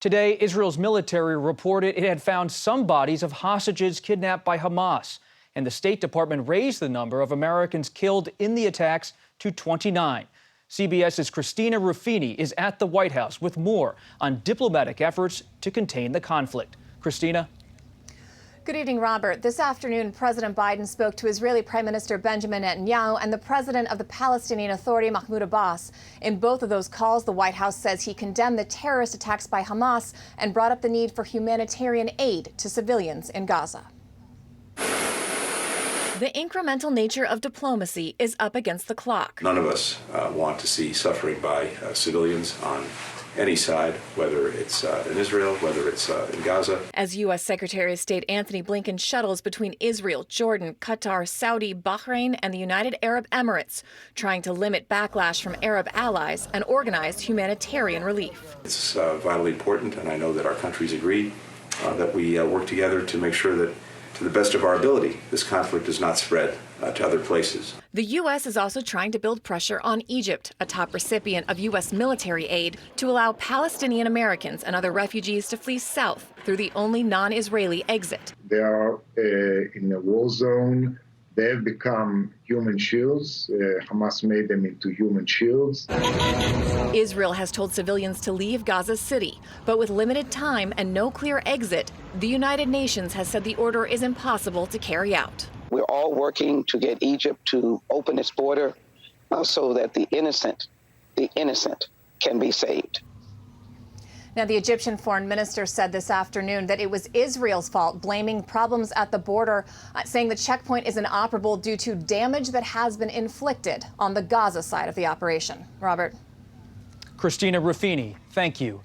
Today, Israel's military reported it had found some bodies of hostages kidnapped by Hamas, and the State Department raised the number of Americans killed in the attacks to 29. CBS's Christina Ruffini is at the White House with more on diplomatic efforts to contain the conflict. Christina? Good evening, Robert. This afternoon, President Biden spoke to Israeli Prime Minister Benjamin Netanyahu and the president of the Palestinian Authority, Mahmoud Abbas. In both of those calls, the White House says he condemned the terrorist attacks by Hamas and brought up the need for humanitarian aid to civilians in Gaza. The incremental nature of diplomacy is up against the clock. None of us want to see suffering by civilians on any side, whether it's in Israel, whether it's in Gaza. As U.S. Secretary of State Antony Blinken shuttles between Israel, Jordan, Qatar, Saudi, Bahrain, and the United Arab Emirates, trying to limit backlash from Arab allies and organize humanitarian relief. It's vitally important, and I know that our countries agree that we work together to make sure that, to the best of our ability, this conflict does not spread to other places. The U.S. is also trying to build pressure on Egypt, a top recipient of U.S. military aid, to allow Palestinian Americans and other refugees to flee south through the only non-Israeli exit. They are in a war zone. They have become human shields. Hamas made them into human shields. Israel has told civilians to leave Gaza City, but with limited time and no clear exit, the United Nations has said the order is impossible to carry out. We're all working to get Egypt to open its border so that the innocent can be saved. Now, the Egyptian foreign minister said this afternoon that it was Israel's fault, blaming problems at the border, saying the checkpoint is inoperable due to damage that has been inflicted on the Gaza side of the operation. Robert? Christina Ruffini, thank you.